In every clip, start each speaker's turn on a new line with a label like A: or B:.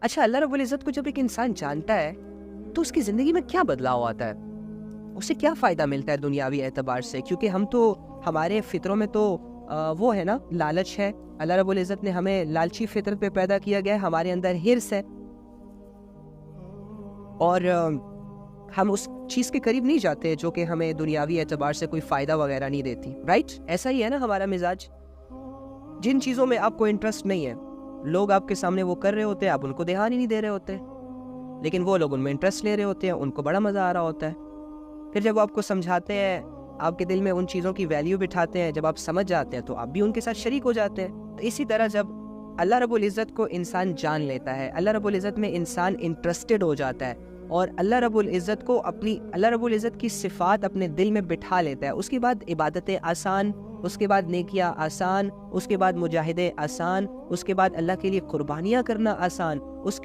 A: اچھا اللہ رب العزت کو جب ایک انسان جانتا ہے تو اس کی زندگی میں کیا بدلاؤ آتا ہے, اسے کیا فائدہ ملتا ہے دنیاوی اعتبار سے؟ کیونکہ ہم تو ہمارے فطروں میں تو وہ ہے نا, لالچ ہے. اللہ رب العزت نے ہمیں لالچی فطرت پہ پیدا کیا گیا ہے, ہمارے اندر ہرس ہے, اور ہم اس چیز کے قریب نہیں جاتے جو کہ ہمیں دنیاوی اعتبار سے کوئی فائدہ وغیرہ نہیں دیتی, رائٹ؟ ایسا ہی ہے نا ہمارا مزاج. جن چیزوں میں آپ کو انٹرسٹ نہیں ہے, لوگ آپ کے سامنے وہ کر رہے ہوتے ہیں, آپ ان کو دھیان ہی نہیں دے رہے ہوتے, لیکن وہ لوگ ان میں انٹرسٹ لے رہے ہوتے ہیں, ان کو بڑا مزہ آ رہا ہوتا ہے. پھر جب وہ آپ کو سمجھاتے ہیں, آپ کے دل میں ان چیزوں کی ویلیو بٹھاتے ہیں, جب آپ سمجھ جاتے ہیں تو آپ بھی ان کے ساتھ شریک ہو جاتے ہیں. تو اسی طرح جب اللہ رب العزت کو انسان جان لیتا ہے, اللہ رب العزت میں انسان انٹرسٹڈ ہو جاتا ہے, اور اللہ رب العزت کو اللہ رب العزت کی صفات اپنے دل میں بٹھا لیتا ہے, اس کے بعد عبادتیں آسان, اس کے بعد نیکیاں آسان, اس کے بعد مجاہدے آسان, اس کے بعد اللہ کے لیے قربانیاں کرنا آسان, اس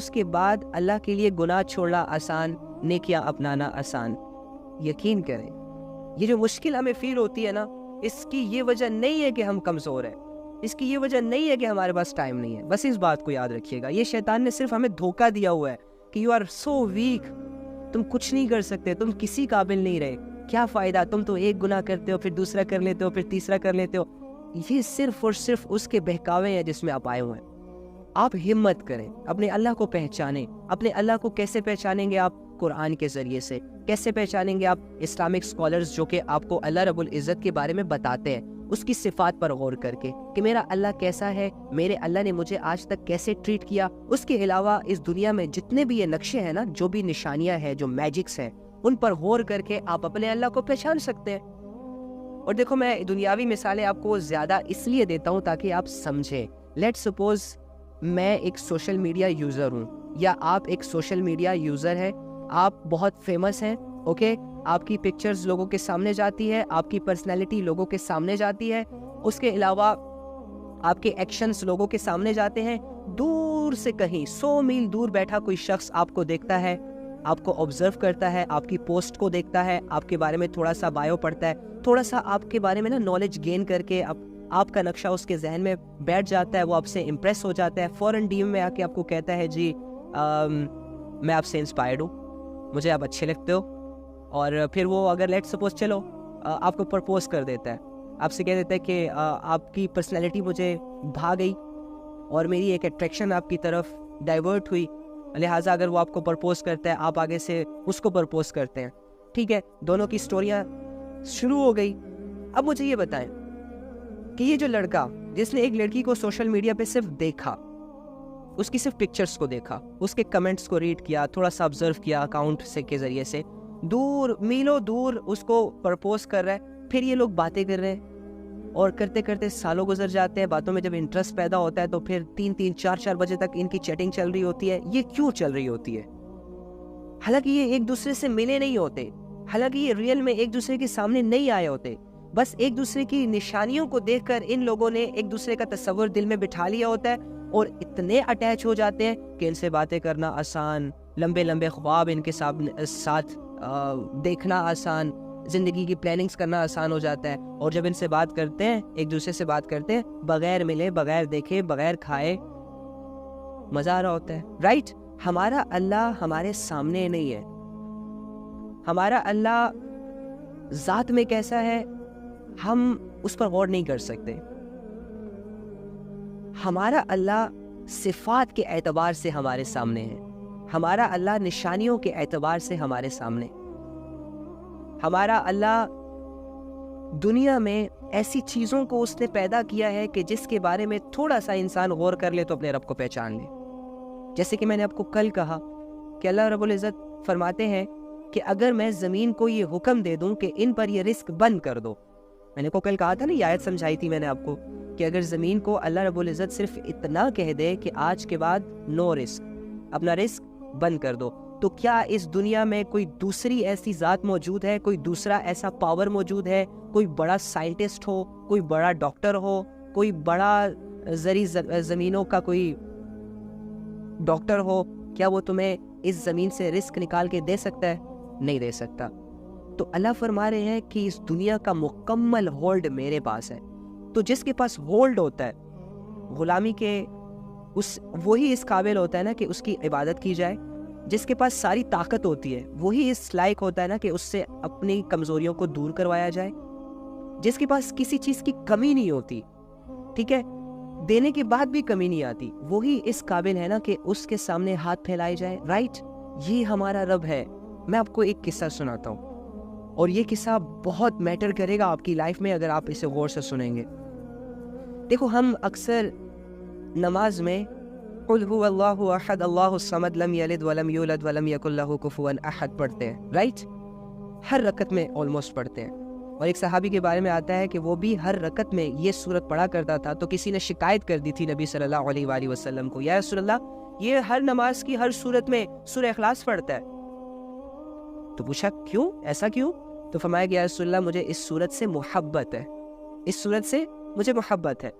A: کے بعد اللہ کے لیے گناہ چھوڑنا آسان, نیکیاں اپنانا آسان. یقین کریں, یہ جو مشکل ہمیں فیل ہوتی ہے نا, اس کی یہ وجہ نہیں ہے کہ ہم کمزور ہیں, اس کی یہ وجہ نہیں ہے کہ ہمارے پاس ٹائم نہیں ہے. بس اس بات کو یاد رکھیے گا, یہ شیطان نے صرف ہمیں دھوکہ دیا ہوا ہے کہ یو آر سو ویک, تم کچھ نہیں کر سکتے, تم کسی قابل نہیں رہے, کیا فائدہ, تم تو ایک گناہ کرتے ہو, پھر دوسرا کر لیتے ہو, پھر تیسرا کر لیتے ہو. یہ صرف اور صرف اس کے بہکاوے ہیں جس میں آپ آئے ہوئے ہیں. آپ ہمت کریں, اپنے اللہ کو پہچانیں. اپنے اللہ کو کیسے پہچانیں گے آپ؟ قرآن کے ذریعے سے. کیسے پہچانیں گے آپ؟ اسلامک اسکالرز جو کہ آپ کو اللہ رب العزت کے بارے میں بتاتے ہیں, اس کی صفات پر غور کر کے کہ میرا اللہ کیسا ہے, میرے اللہ نے مجھے آج تک کیسے ٹریٹ کیا. اس کے علاوہ اس دنیا میں جتنے بھی یہ نقشے ہیں نا, جو بھی نشانیاں ہیں, جو میجکس ہیں, ان پر غور کر کے آپ اپنے اللہ کو پہچان سکتے ہیں. اور دیکھو, میں دنیاوی مثالیں آپ کو زیادہ اس لیے دیتا ہوں تاکہ آپ سمجھیں. لیٹ سپوز میں ایک سوشل میڈیا یوزر ہوں, یا آپ ایک سوشل میڈیا یوزر ہے, آپ بہت فیمس ہیں, اوکے, آپ کی پکچرز لوگوں کے سامنے جاتی ہے, آپ کی پرسنالٹی لوگوں کے سامنے جاتی ہے, اس کے علاوہ آپ کے ایکشنز لوگوں کے سامنے جاتے ہیں. دور سے کہیں 100 میل دور بیٹھا کوئی شخص آپ کو دیکھتا ہے, آپ کو آبزرو کرتا ہے, آپ کی پوسٹ کو دیکھتا ہے, آپ کے بارے میں تھوڑا سا بایو پڑھتا ہے, تھوڑا سا آپ کے بارے میں نا نالج گین کر کے آپ کا نقشہ اس کے ذہن میں بیٹھ جاتا ہے, وہ آپ سے امپریس ہو جاتا ہے, فوراً ڈی ایم میں آ کے آپ کو کہتا ہے جی میں آپ سے انسپائرڈ ہوں, مجھے آپ اچھے لگتے ہو. اور پھر وہ اگر لیٹ سپوز چلو آپ کو پرپوز کر دیتا ہے, آپ سے کہہ دیتا ہے کہ آپ کی پرسنالٹی مجھے بھا گئی اور میری ایک اٹریکشن آپ کی طرف ڈائیورٹ ہوئی, لہٰذا اگر وہ آپ کو پرپوز کرتا ہے, آپ آگے سے اس کو پرپوز کرتے ہیں. ٹھیک ہے, دونوں کی سٹوریاں شروع ہو گئی. اب مجھے یہ بتائیں کہ یہ جو لڑکا جس نے ایک لڑکی کو سوشل میڈیا پہ صرف دیکھا, اس کی صرف پکچرز کو دیکھا, اس کے کمنٹس کو ریڈ کیا, تھوڑا سا آبزرو کیا اکاؤنٹ سے کے ذریعے سے, دور میلوں دور اس کو پرپوز کر رہا ہے, پھر یہ لوگ باتیں کر رہے ہیں, اور کرتے کرتے سالوں گزر جاتے ہیں. باتوں میں جب انٹرسٹ پیدا ہوتا ہے تو پھر 3 4 بجے تک ان کی چیٹنگ چل رہی ہوتی ہے. یہ کیوں چل رہی ہوتی ہے؟ حالانکہ یہ ایک دوسرے سے ملے نہیں ہوتے, حالانکہ یہ ریئل میں ایک دوسرے کے سامنے نہیں آئے ہوتے, بس ایک دوسرے کی نشانیوں کو دیکھ کر ان لوگوں نے ایک دوسرے کا تصور دل میں بٹھا لیا ہوتا ہے, اور اتنے اٹیچ ہو جاتے ہیں کہ ان سے باتیں کرنا آسان, لمبے لمبے خواب ان کے ساتھ دیکھنا آسان, زندگی کی پلاننگز کرنا آسان ہو جاتا ہے. اور جب ان سے بات کرتے ہیں, ایک دوسرے سے بات کرتے ہیں, بغیر ملے, بغیر دیکھے, بغیر کھائے, مزہ آ رہا ہوتا ہے, رائٹ؟ ہمارا اللہ ہمارے سامنے نہیں ہے. ہمارا اللہ ذات میں کیسا ہے ہم اس پر غور نہیں کر سکتے. ہمارا اللہ صفات کے اعتبار سے ہمارے سامنے ہے, ہمارا اللہ نشانیوں کے اعتبار سے ہمارے سامنے. ہمارا اللہ دنیا میں ایسی چیزوں کو اس نے پیدا کیا ہے کہ جس کے بارے میں تھوڑا سا انسان غور کر لے تو اپنے رب کو پہچان لے. جیسے کہ میں نے آپ کو کل کہا کہ اللہ رب العزت فرماتے ہیں کہ اگر میں زمین کو یہ حکم دے دوں کہ ان پر یہ رزق بند کر دو, میں نے کو کل کہا تھا نا, یہ آیت سمجھائی تھی میں نے آپ کو, کہ اگر زمین کو اللہ رب العزت صرف اتنا کہہ دے کہ آج کے بعد نو رزق, اپنا رزق بند کر دو, تو کیا اس دنیا میں کوئی دوسری ایسی ذات موجود ہے, کوئی دوسرا ایسا پاور موجود ہے, کوئی بڑا سائنٹسٹ ہو, کوئی بڑا ڈاکٹر ہو, کوئی بڑا زرعی زمینوں کا کوئی ڈاکٹر ہو, کیا وہ تمہیں اس زمین سے رزق نکال کے دے سکتا ہے؟ نہیں دے سکتا. تو اللہ فرما رہے ہیں کہ اس دنیا کا مکمل ہولڈ میرے پاس ہے. تو جس کے پاس ہولڈ ہوتا ہے, غلامی کے وہی اس قابل ہوتا ہے نا کہ اس کی عبادت کی جائے. جس کے پاس ساری طاقت ہوتی ہے وہی اس لائق ہوتا ہے نا کہ اس سے اپنی کمزوریوں کو دور کروایا جائے. جس کے پاس کسی چیز کی کمی نہیں ہوتی, ٹھیک ہے, دینے کے بعد بھی کمی نہیں آتی, وہی اس قابل ہے نا کہ اس کے سامنے ہاتھ پھیلائے جائے. رائٹ, یہ ہمارا رب ہے. میں آپ کو ایک قصہ سناتا ہوں, اور یہ قصہ بہت میٹر کرے گا آپ کی لائف میں اگر آپ اسے غور سے سنیں گے. دیکھو, ہم اکثر نماز میں قل هو اللہ احد اللہ الصمد لم یلد ولم یولد ولم یکن لہ کفوا احد پڑھتے ہیں. رائٹ, ہر رکعت میں آلموسٹ پڑھتے ہیں. اور ایک صحابی کے بارے میں آتا ہے کہ وہ بھی ہر رکعت میں یہ سورت پڑھا کرتا تھا. تو کسی نے شکایت کر دی تھی نبی صلی اللہ علیہ وآلہ وسلم کو, یا رسول اللہ یہ ہر نماز کی ہر سورت میں سورہ اخلاص پڑھتا ہے. تو پوچھا کیوں, ایسا کیوں؟ تو فرمایا کہ یا رسول اللہ مجھے اس سورت سے محبت ہے, اس سورت سے مجھے محبت ہے.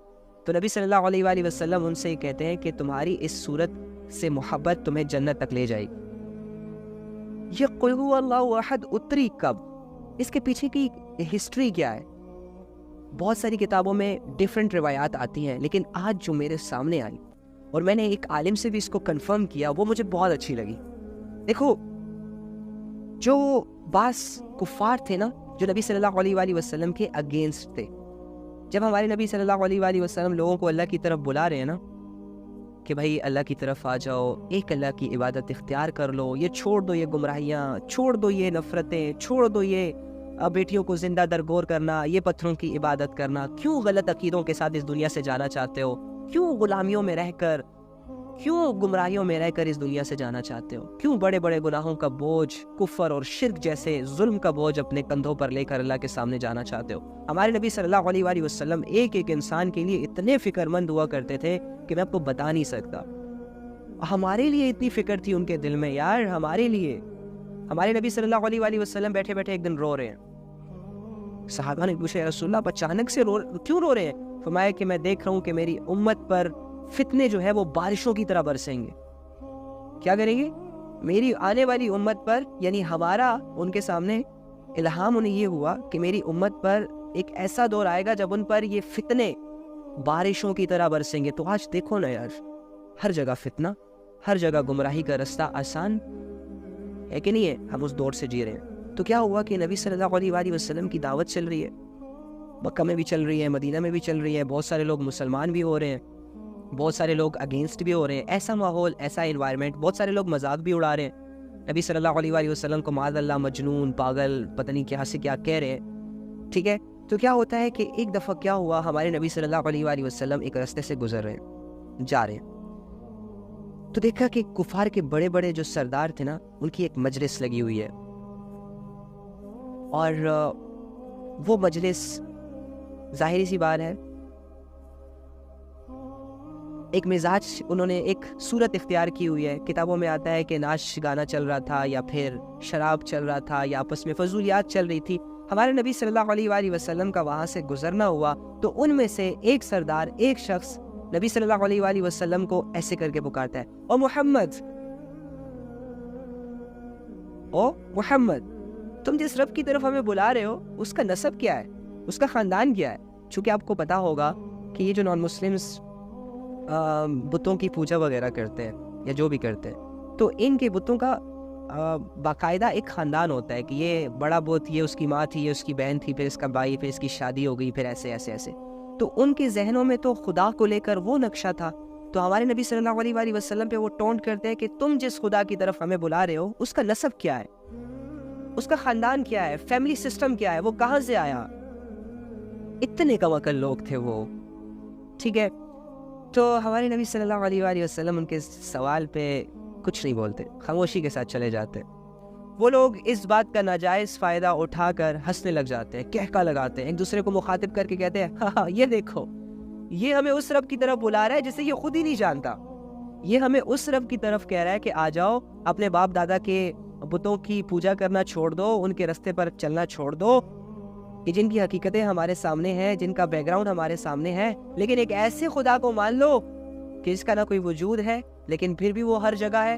A: تو نبی صلی اللہ علیہ وآلہ وسلم ان سے کہتے ہیں کہ تمہاری اس سورت سے محبت تمہیں جنت تک لے جائے گی. یہ قل هو اللہ احد اتری کب, اس کے پیچھے کی ہسٹری کیا ہے؟ بہت ساری کتابوں میں ڈیفرنٹ روایات آتی ہیں, لیکن آج جو میرے سامنے آئی اور میں نے ایک عالم سے بھی اس کو کنفرم کیا, وہ مجھے بہت اچھی لگی. دیکھو, جو بعض کفار تھے نا جو نبی صلی اللہ علیہ وآلہ وسلم کے اگینسٹ تھے, جب ہمارے نبی صلی اللہ علیہ وآلہ وسلم لوگوں کو اللہ کی طرف بلا رہے ہیں نا کہ بھائی اللہ کی طرف آ جاؤ, ایک اللہ کی عبادت اختیار کر لو, یہ چھوڑ دو یہ گمراہیاں, چھوڑ دو یہ نفرتیں, چھوڑ دو یہ بیٹیوں کو زندہ درگور کرنا, یہ پتھروں کی عبادت کرنا, کیوں غلط عقیدوں کے ساتھ اس دنیا سے جانا چاہتے ہو, کیوں غلامیوں میں رہ کر, کیوں گمراہیوں میں رہ کر اس دنیا سے جانا چاہتے ہو, کیوں بڑے بڑے گناہوں کا بوجھ, کفر اور شرک جیسے ظلم کا بوجھ اپنے کندھوں پر لے کر اللہ کے سامنے جانا چاہتے ہو. ہمارے نبی صلی اللہ علیہ وآلہ وسلم ایک ایک انسان کے لیے اتنے فکر مند ہوا کرتے تھے کہ میں آپ کو بتا نہیں سکتا. ہمارے لیے اتنی فکر تھی ان کے دل میں یار, ہمارے لیے. ہمارے نبی صلی اللہ علیہ وآلہ وسلم بیٹھے بیٹھے ایک دن رو رہے ہیں. صحابہ نے پوچھا یا رسول اللہ اچانک سے کیوں رو رہے ہیں؟ فرمایا کہ میں دیکھ رہا ہوں کہ میری امت پر فتنے جو ہے وہ بارشوں کی طرح برسیں گے. کیا کریں گے؟ میری آنے والی امت پر, یعنی ہمارا ان کے سامنے الہام انہیں یہ ہوا کہ میری امت پر ایک ایسا دور آئے گا جب ان پر یہ فتنے بارشوں کی طرح برسیں گے. تو آج دیکھو نا یار, ہر جگہ فتنہ, ہر جگہ گمراہی کا رستہ آسان ہے کہ نہیں ہے, ہم اس دور سے جی رہے ہیں. تو کیا ہوا کہ نبی صلی اللہ علیہ وآلہ وسلم کی دعوت چل رہی ہے, مکہ میں بھی چل رہی ہے, مدینہ میں بھی چل رہی ہے, بہت سارے لوگ مسلمان بھی ہو رہے ہیں, بہت سارے لوگ اگینسٹ بھی ہو رہے ہیں. ایسا ماحول, ایسا انوائرمنٹ, بہت سارے لوگ مذاق بھی اڑا رہے ہیں. نبی صلی اللہ علیہ وآلہ وسلم کو معاذ اللہ مجنون, پاگل, پتہ نہیں کیا سے کیا کہہ رہے ہیں. ٹھیک ہے, تو کیا ہوتا ہے کہ ایک دفعہ کیا ہوا, ہمارے نبی صلی اللہ علیہ وآلہ وسلم ایک راستے سے گزر رہے ہیں, جا رہے ہیں, تو دیکھا کہ کفار کے بڑے بڑے جو سردار تھے نا ان کی ایک مجلس لگی ہوئی ہے, اور وہ مجلس ظاہری سی بات ہے ایک مزاج, انہوں نے ایک صورت اختیار کی ہوئی ہے. کتابوں میں آتا ہے کہ ناچ گانا چل رہا تھا, یا پھر شراب چل رہا تھا, یا آپس میں فضولیات چل رہی تھی. ہمارے نبی صلی اللہ علیہ وآلہ وسلم کا وہاں سے گزرنا ہوا, تو ان میں سے ایک سردار, ایک شخص نبی صلی اللہ علیہ وآلہ وسلم کو ایسے کر کے پکارتا ہے, او محمد, او محمد, تم جس رب کی طرف ہمیں بلا رہے ہو اس کا نسب کیا ہے, اس کا خاندان کیا ہے؟ چونکہ آپ کو پتا ہوگا کہ یہ جو نان مسلمز بتوں کی پوجا وغیرہ کرتے ہیں یا جو بھی کرتے ہیں, تو ان کے بتوں کا باقاعدہ ایک خاندان ہوتا ہے کہ یہ بڑا بت, یہ اس کی ماں تھی, یہ اس کی بہن تھی, پھر اس کا بھائی, پھر اس کی شادی ہو گئی, پھر ایسے ایسے ایسے. تو ان کے ذہنوں میں تو خدا کو لے کر وہ نقشہ تھا. تو ہمارے نبی صلی اللہ علیہ وآلہ وسلم پہ وہ ٹونٹ کرتے ہیں کہ تم جس خدا کی طرف ہمیں بلا رہے ہو اس کا نسب کیا ہے, اس کا خاندان کیا ہے, فیملی سسٹم کیا ہے, وہ کہاں سے آیا. اتنے کم عقل لوگ تھے وہ. ٹھیک ہے, تو ہمارے نبی صلی اللہ علیہ وآلہ وسلم ان کے سوال پہ کچھ نہیں بولتے, خاموشی کے ساتھ چلے جاتے. وہ لوگ اس بات کا ناجائز فائدہ اٹھا کر ہنسنے لگ جاتے ہیں, کہکا لگاتے ہیں, ایک دوسرے کو مخاطب کر کے کہتے ہیں ہاں یہ دیکھو, یہ ہمیں اس رب کی طرف بلا رہا ہے جسے یہ خود ہی نہیں جانتا. یہ ہمیں اس رب کی طرف کہہ رہا ہے کہ آ جاؤ, اپنے باپ دادا کے بتوں کی پوجا کرنا چھوڑ دو, ان کے رستے پر چلنا چھوڑ دو, کہ جن کی حقیقتیں ہمارے سامنے ہیں, جن کا بیک گراؤنڈ ہمارے سامنے ہے, لیکن ایک ایسے خدا کو مان لو کہ اس کا نہ کوئی وجود ہے لیکن پھر بھی وہ ہر جگہ ہے,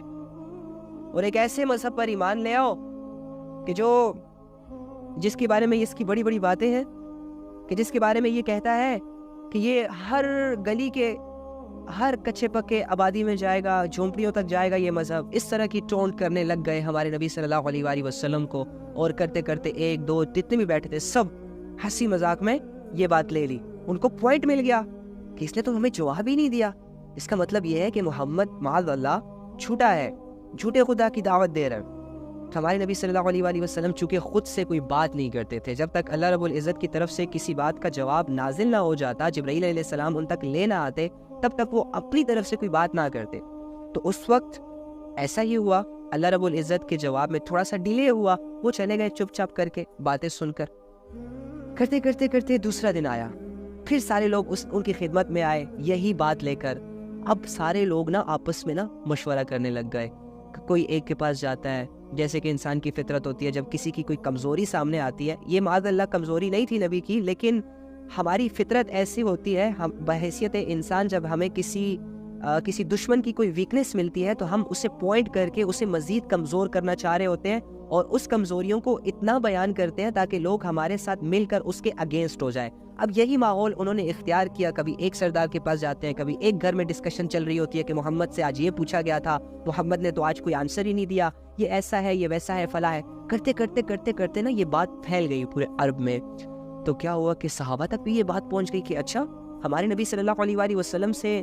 A: اور ایک ایسے مذہب پر ایمان لے آؤ کہ جس کے بارے میں اس کی بڑی بڑی باتیں ہیں, کہ جس کے بارے میں یہ کہتا ہے کہ یہ ہر گلی کے ہر کچے پکے آبادی میں جائے گا, جھونپڑیوں تک جائے گا یہ مذہب. اس طرح کی ٹونٹ کرنے لگ گئے ہمارے نبی صلی اللہ علیہ وآلہ وسلم کو, اور کرتے کرتے ایک دو جتنے بھی بیٹھے تھے سب ہنسی مذاق میں یہ بات لے لی. ان کو پوائنٹ مل گیا کہ اس نے تو ہمیں جواب ہی نہیں دیا. اس کا مطلب یہ ہے کہ محمد معاذ اللہ جھوٹا ہے, جھوٹے خدا کی دعوت دے رہا ہے. ہمارے نبی صلی اللہ علیہ وآلہ وسلم چونکہ خود سے کوئی بات نہیں کرتے تھے, جب تک اللہ رب العزت کی طرف سے کسی بات کا جواب نازل نہ ہو جاتا, جبرائیل علیہ السلام ان تک لے نہ آتے, تب تک وہ اپنی طرف سے کوئی بات نہ کرتے. تو اس وقت ایسا ہی ہوا, اللہ رب العزت کے جواب میں تھوڑا سا ڈیلے ہوا, وہ چلے گئے چپ چاپ کر کے باتیں سن کر. کرتے کرتے کرتے دوسرا دن آیا, پھر سارے لوگ ان کی خدمت میں آئے یہی بات لے کر. اب سارے لوگ نا آپس میں نا مشورہ کرنے لگ گئے. کوئی ایک کے پاس جاتا ہے, جیسے کہ انسان کی فطرت ہوتی ہے, جب کسی کی کوئی کمزوری سامنے آتی ہے, یہ معاذ اللہ کمزوری نہیں تھی نبی کی, لیکن ہماری فطرت ایسی ہوتی ہے, ہم بحیثیت انسان جب ہمیں کسی دشمن کی کوئی ویکنس ملتی ہے تو ہم اسے پوائنٹ کر کے اسے مزید کمزور کرنا چاہ رہے ہوتے ہیں, اور اس کمزوریوں کو اتنا بیان کرتے ہیں تاکہ لوگ ہمارے ساتھ مل کر اس کے اگینسٹ ہو جائیں. اب یہی ماحول انہوں نے اختیار کیا, کبھی ایک سردار کے پاس جاتے ہیں, کبھی ایک گھر میں ڈسکشن چل رہی ہوتی ہے کہ محمد سے آج یہ پوچھا گیا تھا, محمد نے تو آج کوئی آنسر ہی نہیں دیا, یہ ایسا ہے, یہ ویسا ہے, فلاں ہے. کرتے کرتے کرتے کرتے نا یہ بات پھیل گئی پورے عرب میں. تو کیا ہوا کہ صحابہ تک بھی یہ بات پہنچ گئی کہ اچھا ہمارے نبی صلی اللہ علیہ وآلہ وسلم سے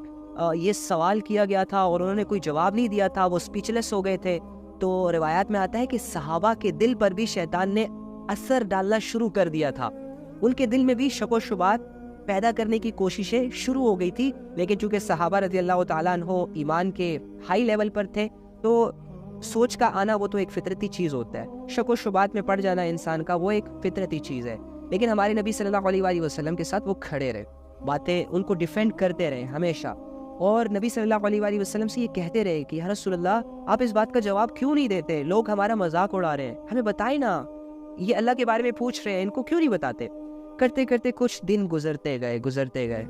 A: یہ سوال کیا گیا تھا اور انہوں نے کوئی جواب نہیں دیا تھا, وہ سپیچلیس ہو گئے تھے. تو روایات میں آتا ہے کہ صحابہ کے دل پر بھی شیطان نے اثر ڈالنا شروع کر دیا تھا, ان کے دل میں بھی شک و شبہات پیدا کرنے کی کوششیں شروع ہو گئی تھی. لیکن چونکہ صحابہ رضی اللہ تعالیٰ عنہ ایمان کے ہائی لیول پر تھے, تو سوچ کا آنا وہ تو ایک فطرتی چیز ہوتا ہے, شک و شبہات میں پڑ جانا انسان کا وہ ایک فطرتی چیز ہے. لیکن ہمارے نبی صلی اللہ علیہ وآلہ وسلم کے ساتھ وہ کھڑے رہے, باتیں ان کو ڈیفینڈ کرتے رہے ہمیشہ, اور نبی صلی اللہ علیہ وآلہ وسلم سے یہ کہتے رہے کہ یا رسول اللہ آپ اس بات کا جواب کیوں نہیں دیتے, لوگ ہمارا مذاق اڑا رہے ہیں, ہمیں بتائیں نا, یہ اللہ کے بارے میں پوچھ رہے ہیں, ان کو کیوں نہیں بتاتے. کرتے کرتے کچھ دن گزرتے گئے.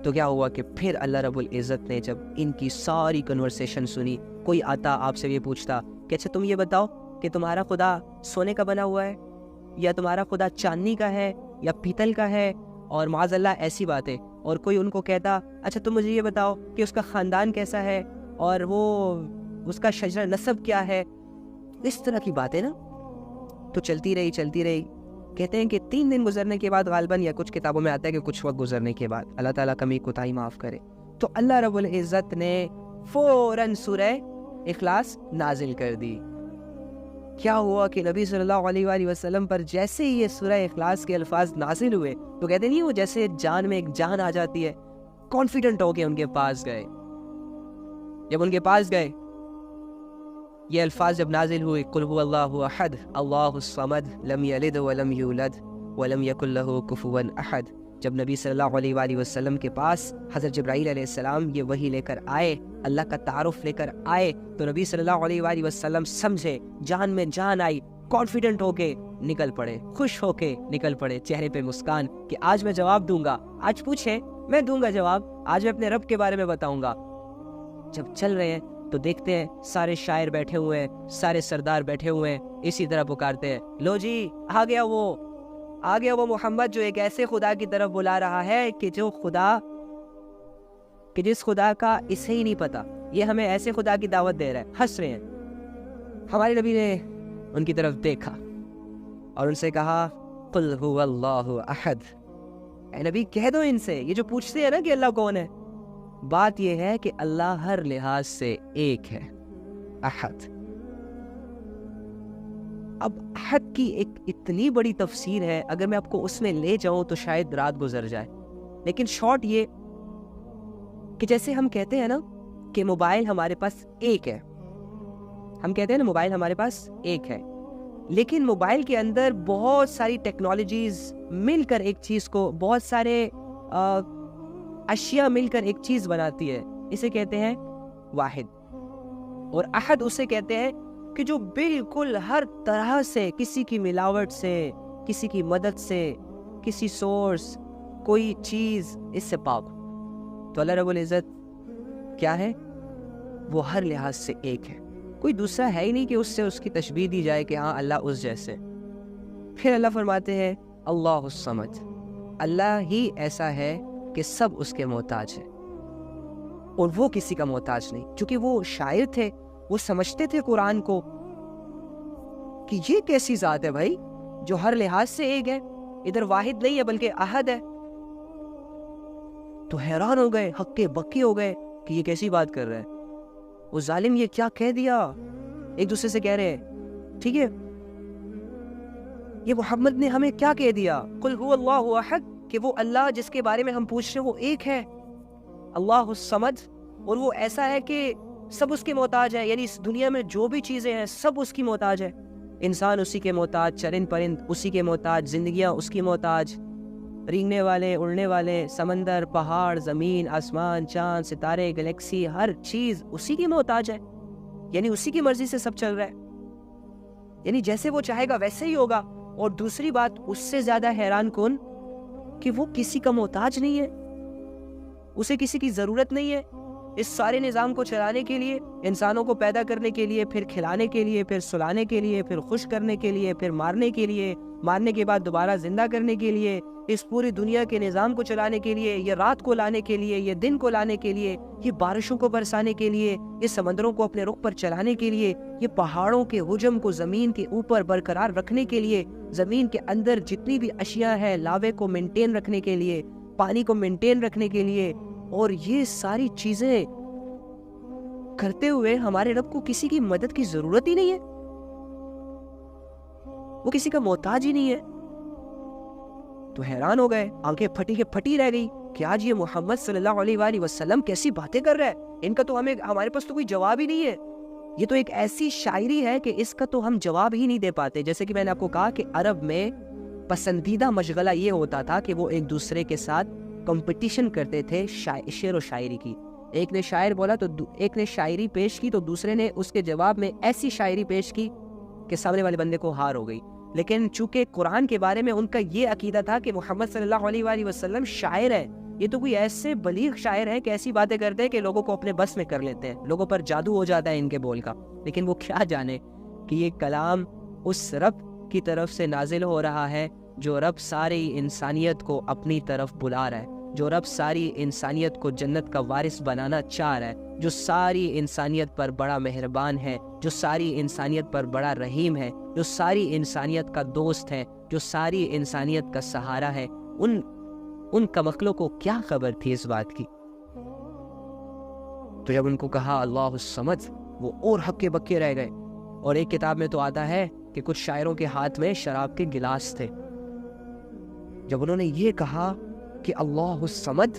A: تو کیا ہوا کہ پھر اللہ رب العزت نے جب ان کی ساری کنورسیشن سنی, کوئی آتا آپ سے یہ پوچھتا کہ اچھا تم یہ بتاؤ کہ تمہارا خدا سونے کا بنا ہوا ہے, یا تمہارا خدا چاندنی کا ہے, یا پیتل کا ہے, اور معاذ اللہ ایسی باتیں. اور کوئی ان کو کہتا اچھا تم مجھے یہ بتاؤ کہ اس کا خاندان کیسا ہے, اور وہ اس کا شجرہ نسب کیا ہے. اس طرح کی باتیں نا تو چلتی رہی. کہتے ہیں کہ 3 دن گزرنے کے بعد غالباً, یا کچھ کتابوں میں آتا ہے کہ کچھ وقت گزرنے کے بعد, اللہ تعالیٰ کمی کوتاہی معاف کرے, تو اللہ رب العزت نے فوراً سورہ اخلاص نازل کر دی. کیا ہوا کہ نبی صلی اللہ علیہ وآلہ وسلم پر جیسے ہی یہ سورہ اخلاص کے الفاظ نازل ہوئے تو کہتے نہیں وہ جیسے جان میں ایک جان آ جاتی ہے, کانفیڈنٹ ہو کے ان کے پاس گئے. جب ان کے پاس گئے یہ الفاظ جب نازل ہوئے, قل هو اللہ احد اللہ الصمد لم یلد ولم یولد ولم یکن لہ کفوا احد. جب نبی صلی اللہ علیہ وآلہ وسلم کے پاس حضرت جبرائیل علیہ السلام یہ وحی لے کر آئے, اللہ کا تعارف لے کر آئے, تو نبی صلی اللہ علیہ وآلہ وسلم سمجھے, جان میں جان آئی, کانفیڈنٹ ہو کے نکل پڑے, خوش ہو کے نکل پڑے, چہرے پہ مسکان کہ آج میں جواب دوں گا, آج پوچھیں میں دوں گا جواب, آج میں اپنے رب کے بارے میں بتاؤں گا. جب چل رہے ہیں تو دیکھتے ہیں سارے شاعر بیٹھے ہوئے ہیں, سارے سردار بیٹھے ہوئے ہیں, اسی طرح پکارتے ہیں لو جی آ گیا وہ محمد جو ایک ایسے خدا کی طرف بلا رہا ہے کہ جس خدا کا اسے ہی نہیں پتا, یہ ہمیں ایسے خدا کی دعوت دے رہا ہے. ہنس رہے ہیں. ہمارے نبی نے ان کی طرف دیکھا اور ان سے کہا قل هو اللہ احد, اے نبی کہہ دو ان سے, یہ جو پوچھتے ہیں نا کہ اللہ کون ہے, بات یہ ہے کہ اللہ ہر لحاظ سے ایک ہے, احد. اب احد کی ایک اتنی بڑی تفسیر ہے, اگر میں آپ کو اس میں لے جاؤں تو شاید رات گزر جائے, لیکن شارٹ یہ کہ جیسے ہم کہتے ہیں نا کہ موبائل ہمارے پاس ایک ہے, ہم کہتے ہیں نا موبائل ہمارے پاس ایک ہے, لیکن موبائل کے اندر بہت ساری ٹیکنالوجیز مل کر ایک چیز کو, بہت سارے اشیاء مل کر ایک چیز بناتی ہے, اسے کہتے ہیں واحد. اور احد اسے کہتے ہیں کہ جو بالکل ہر طرح سے, کسی کی ملاوٹ سے, کسی کی مدد سے, کسی سورس, کوئی چیز اس سے پاک. تو اللہ رب العزت کیا ہے, وہ ہر لحاظ سے ایک ہے, کوئی دوسرا ہے ہی نہیں کہ اس سے اس کی تشبیہ دی جائے کہ ہاں اللہ اس جیسے. پھر اللہ فرماتے ہیں اللہ الصمد, اللہ ہی ایسا ہے کہ سب اس کے محتاج ہیں. اور وہ کسی کا محتاج نہیں. چونکہ وہ شاعر تھے, وہ سمجھتے تھے قرآن کو کہ یہ کیسی ذات ہے بھائی جو ہر لحاظ سے ایک ہے, ادھر واحد نہیں ہے بلکہ احد ہے. تو حیران ہو گئے, ہکے بکے ہو گئے کہ یہ کیسی بات کر رہا ہے, وہ ظالم یہ کیا کہہ دیا. ایک دوسرے سے کہہ رہے ہیں ٹھیک ہے یہ محمد نے ہمیں کیا کہہ دیا, قل هو اللہ احد, کہ وہ اللہ جس کے بارے میں ہم پوچھ رہے ہیں وہ ایک ہے, اللہ الصمد, اور وہ ایسا ہے کہ سب اس کے محتاج ہے. یعنی اس دنیا میں جو بھی چیزیں ہیں سب اس کی محتاج ہے. انسان اسی کے محتاج, چرند پرند اسی کے محتاج, زندگیاں اس کی محتاج, رینگنے والے اڑنے والے, سمندر, پہاڑ, زمین, آسمان, چاند, ستارے, گلیکسی, ہر چیز اسی کی محتاج ہے. یعنی اسی کی مرضی سے سب چل رہا ہے, یعنی جیسے وہ چاہے گا ویسے ہی ہوگا. اور دوسری بات اس سے زیادہ حیران کن کہ وہ کسی کا محتاج نہیں ہے, اسے کسی کی ضرورت نہیں ہے. اس سارے نظام کو چلانے کے لیے, انسانوں کو پیدا کرنے کے لیے, پھر کھلانے کے لیے, پھر سلانے کے لیے, پھر خوش کرنے کے لیے, پھر مارنے کے لیے, مارنے کے بعد دوبارہ زندہ کرنے کے لیے, اس پوری دنیا کے نظام کو چلانے کے لیے, یہ رات کو لانے کے لیے, یہ دن کو لانے کے لیے, یہ بارشوں کو برسانے کے لیے, یہ سمندروں کو اپنے رخ پر چلانے کے لیے, یہ پہاڑوں کے حجم کو زمین کے اوپر برقرار رکھنے کے لیے, زمین کے اندر جتنی بھی اشیاء ہے لاوے کو مینٹین رکھنے کے لیے, پانی کو مینٹین رکھنے کے لیے. اور یہ ساری چیزیں کرتے ہوئے ہمارے رب کو کسی کی مدد کی ضرورت ہی نہیں ہے, وہ کسی کا محتاج ہی نہیں ہے. تو حیران ہو گئے, آنکھیں پھٹی کے پھٹی رہ گئی کہ آج یہ محمد صلی اللہ علیہ وآلہ وسلم کیسی باتیں کر رہا ہے, ان کا تو ہمارے پاس تو کوئی جواب ہی نہیں ہے. یہ تو ایک ایسی شاعری ہے کہ اس کا تو ہم جواب ہی نہیں دے پاتے. جیسے کہ میں نے آپ کو کہا کہ عرب میں پسندیدہ مشغلہ یہ ہوتا تھا کہ وہ ایک دوسرے کے ساتھ کمپٹیشن کرتے تھے شعر و شاعری کی. ایک نے شاعر بولا تو ایک نے شاعری پیش کی تو دوسرے نے اس کے جواب میں ایسی شاعری پیش کی کہ سامنے والے بندے کو ہار ہو گئی. لیکن چونکہ قرآن کے بارے میں ان کا یہ عقیدہ تھا کہ محمد صلی اللہ علیہ وآلہ وسلم شاعر ہے, یہ تو کوئی ایسے بلیغ شاعر ہے کہ ایسی باتیں کرتے ہیں کہ لوگوں کو اپنے بس میں کر لیتے ہیں, لوگوں پر جادو ہو جاتا ہے ان کے بول کا. لیکن وہ کیا جانے کہ یہ کلام اس رب کی طرف سے نازل ہو رہا ہے جو رب ساری انسانیت کو اپنی طرف بلا رہا ہے, جو رب ساری انسانیت کو جنت کا وارث بنانا چاہ رہا ہے, جو ساری انسانیت پر بڑا مہربان ہے, جو ساری انسانیت پر بڑا رحیم ہے, جو ساری انسانیت کا دوست ہے, جو ساری انسانیت کا سہارا ہے. ان کمقلوں کو کیا خبر تھی اس بات کی. تو جب ان کو کہا اللہ الصمد, وہ اور ہکے بکے رہ گئے. اور ایک کتاب میں تو آتا ہے کہ کچھ شاعروں کے ہاتھ میں شراب کے گلاس تھے. جب انہوں نے یہ کہا کہ اللہ الصمد,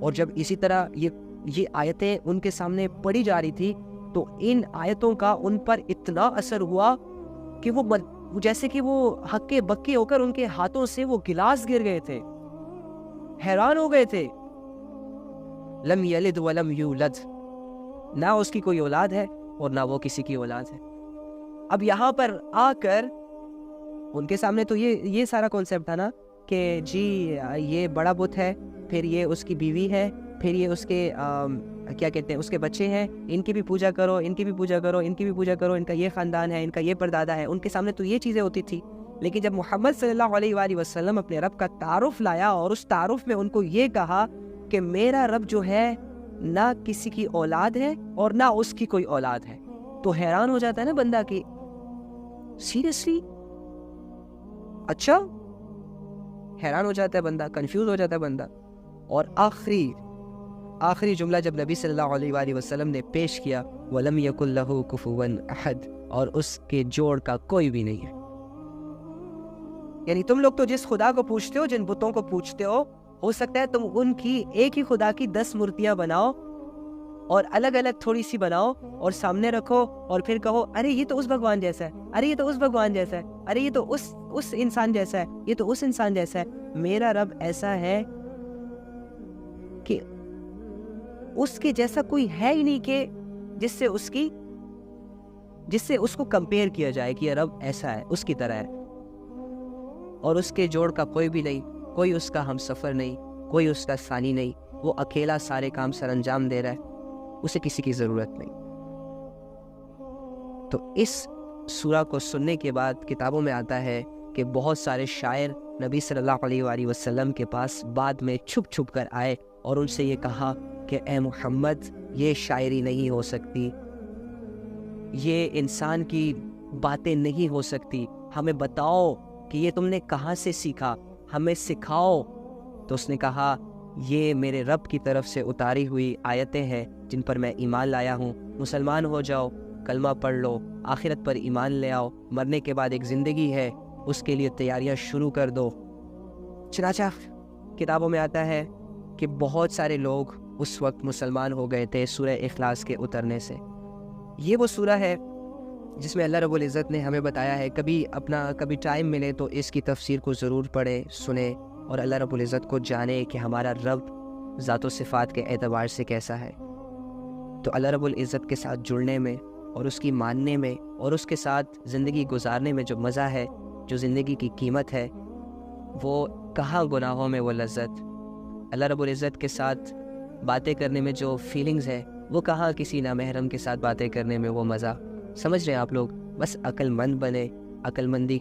A: اور جب اسی طرح یہ آیتیں ان کے سامنے پڑھی جا رہی تھی تو ان آیتوں کا ان پر اتنا اثر ہوا کہ وہ جیسے کہ وہ ہکے بکے ہو کر ان کے ہاتھوں سے وہ گلاس گر گئے تھے, حیران ہو گئے تھے. لم یلد ولم یولد, نہ اس کی کوئی اولاد ہے اور نہ وہ کسی کی اولاد ہے. اب یہاں پر آ کر ان کے سامنے تو یہ سارا کانسیپٹ تھا نا کہ جی یہ بڑا بت ہے, پھر یہ اس کی بیوی ہے, پھر یہ اس کے کیا کہتے ہیں اس کے بچے ہیں, ان کی بھی پوجا کرو, ان کی بھی پوجا کرو, ان کی بھی پوجا کرو, ان کا یہ خاندان ہے, ان کا یہ پردادا ہے. ان کے سامنے تو یہ چیزیں ہوتی تھی. لیکن جب محمد صلی اللہ علیہ وآلہ وسلم اپنے رب کا تعارف لایا اور اس تعارف میں ان کو یہ کہا کہ میرا رب جو ہے نہ کسی کی اولاد ہے اور نہ اس کی کوئی اولاد ہے, تو حیران ہو جاتا ہے نا بندہ کہ سیریسلی, اچھا, حیران ہو جاتا ہے بندہ, کنفیوز ہو جاتا ہے بندہ. اور آخری جملہ جب نبی صلی اللہ علیہ وآلہ وسلم نے پیش کیا, وَلَمْ يَكُنْ لَهُ كُفُوًا أَحَدٌ, اور اس کے جوڑ کا کوئی بھی نہیں ہے. یعنی تم لوگ تو جس خدا کو پوچھتے ہو, جن بتوں کو پوچھتے ہو سکتا ہے تم ان کی ایک ہی خدا کی 10 مورتیاں بناؤ اور الگ الگ تھوڑی سی بناؤ اور سامنے رکھو اور پھر کہو ارے یہ تو اس بھگوان جیسا ہے, ارے یہ تو اس بھگوان جیسا ہے, ارے یہ تو اس انسان جیسا ہے, یہ تو اس انسان جیسا ہے. میرا رب ایسا ہے کہ اس کے جیسا کوئی ہے ہی نہیں کہ جس سے اس کو کمپیئر کیا جائے کہ یہ رب ایسا ہے, اس کی طرح ہے. اور اس کے جوڑ کا کوئی بھی نہیں, کوئی اس کا ہم سفر نہیں, کوئی اس کا ثانی نہیں. وہ اکیلا سارے کام سر انجام دے رہا ہے, اسے کسی کی ضرورت نہیں. تو اس سورہ کو سننے کے بعد کتابوں میں آتا ہے کہ بہت سارے شاعر نبی صلی اللہ علیہ وآلہ وسلم کے پاس بعد میں چھپ کر آئے اور ان سے یہ کہا کہ اے محمد یہ شاعری نہیں ہو سکتی، یہ انسان کی باتیں نہیں ہو سکتی، ہمیں بتاؤ کہ یہ تم نے کہاں سے سیکھا، ہمیں سکھاؤ۔ تو اس نے کہا یہ میرے رب کی طرف سے اتاری ہوئی آیتیں ہیں جن پر میں ایمان لایا ہوں، مسلمان ہو جاؤ، کلمہ پڑھ لو، آخرت پر ایمان لے آؤ، مرنے کے بعد ایک زندگی ہے، اس کے لیے تیاریاں شروع کر دو۔ چنانچہ کتابوں میں آتا ہے کہ بہت سارے لوگ اس وقت مسلمان ہو گئے تھے سورہ اخلاص کے اترنے سے۔ یہ وہ سورہ ہے جس میں اللہ رب العزت نے ہمیں بتایا ہے، کبھی ٹائم ملے تو اس کی تفسیر کو ضرور پڑھیں، سنیں، اور اللہ رب العزت کو جانے کہ ہمارا رب ذات و صفات کے اعتبار سے کیسا ہے۔ تو اللہ رب العزت کے ساتھ جڑنے میں اور اس کی ماننے میں اور اس کے ساتھ زندگی گزارنے میں جو مزہ ہے، جو زندگی کی قیمت ہے، وہ کہاں گناہوں میں وہ لذت، اللہ رب العزت کے ساتھ باتیں کرنے میں جو فیلنگز ہے، وہ کہاں کسی نامحرم کے ساتھ باتیں کرنے میں وہ مزہ۔ سمجھ رہے ہیں آپ لوگ؟ بس عقل مند بنے، عقل مندی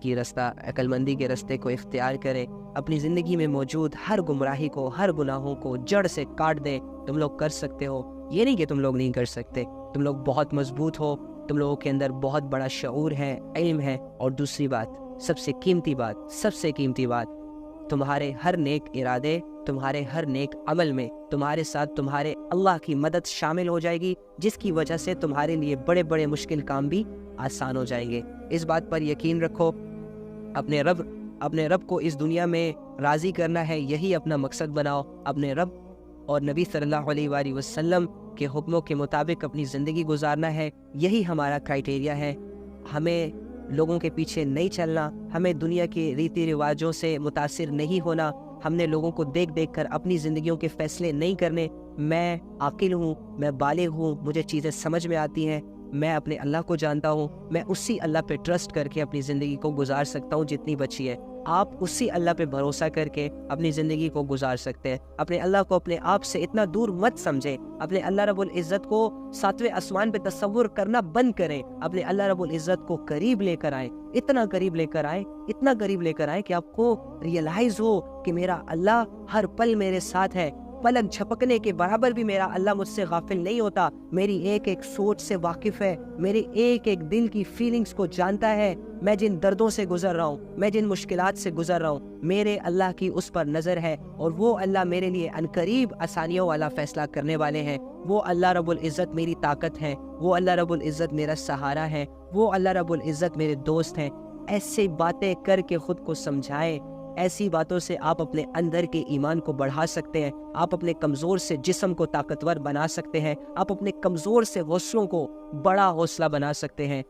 A: کے رستے کو اختیار کریں، اپنی زندگی میں موجود ہر گمراہی کو، ہر گناہوں کو جڑ سے کاٹ دیں۔ تم لوگ کر سکتے ہو، یہ نہیں کہ تم لوگ نہیں کر سکتے، تم لوگ بہت مضبوط ہو، تم لوگوں کے اندر بہت بڑا شعور ہے، علم ہے، اور دوسری بات، سب سے قیمتی بات، تمہارے ہر نیک ارادے، تمہارے ہر نیک عمل میں تمہارے ساتھ تمہارے اللہ کی مدد شامل ہو جائے گی، جس کی وجہ سے تمہارے لیے بڑے بڑے مشکل کام بھی آسان ہو جائیں گے۔ اس بات پر یقین رکھو، اپنے رب کو اس دنیا میں راضی کرنا ہے، یہی اپنا مقصد بناؤ، اپنے رب اور نبی صلی اللہ علیہ وآلہ وسلم کے حکموں کے مطابق اپنی زندگی گزارنا ہے، یہی ہمارا کرائٹیریا ہے۔ ہمیں لوگوں کے پیچھے نہیں چلنا، ہمیں دنیا کے ریتی رواجوں سے متاثر نہیں ہونا، ہم نے لوگوں کو دیکھ کر اپنی زندگیوں کے فیصلے نہیں کرنے۔ میں عاقل ہوں، میں بالغ ہوں، مجھے چیزیں سمجھ میں آتی ہیں، میں اپنے اللہ کو جانتا ہوں، میں اسی اللہ پہ ٹرسٹ کر کے اپنی زندگی کو گزار سکتا ہوں جتنی بچی ہے۔ آپ اسی اللہ پہ بھروسہ کر کے اپنی زندگی کو گزار سکتے ہیں۔ اپنے اللہ کو اپنے آپ سے اتنا دور مت سمجھیں، اپنے اللہ رب العزت کو 7ویں آسمان پہ تصور کرنا بند کریں، اپنے اللہ رب العزت کو قریب لے کر آئیں، اتنا قریب لے کر آئیں کہ آپ کو ریئلائز ہو کہ میرا اللہ ہر پل میرے ساتھ ہے، پلک جھپکنے کے برابر بھی میرا اللہ مجھ سے غافل نہیں ہوتا، میری ایک ایک سوچ سے واقف ہے، میری ایک ایک دل کی فیلنگز کو جانتا ہے، میں جن دردوں سے گزر رہا ہوں، میں جن مشکلات سے گزر رہا ہوں، میرے اللہ کی اس پر نظر ہے، اور وہ اللہ میرے لیے عنقریب آسانیوں والا فیصلہ کرنے والے ہیں۔ وہ اللہ رب العزت میری طاقت ہے، وہ اللہ رب العزت میرا سہارا ہے، وہ اللہ رب العزت میرے دوست ہیں۔ ایسی باتیں کر کے خود کو سمجھائیں، ایسی باتوں سے آپ اپنے اندر کے ایمان کو بڑھا سکتے ہیں، آپ اپنے کمزور سے جسم کو طاقتور بنا سکتے ہیں، آپ اپنے کمزور سے حوصلوں کو بڑا حوصلہ بنا سکتے ہیں۔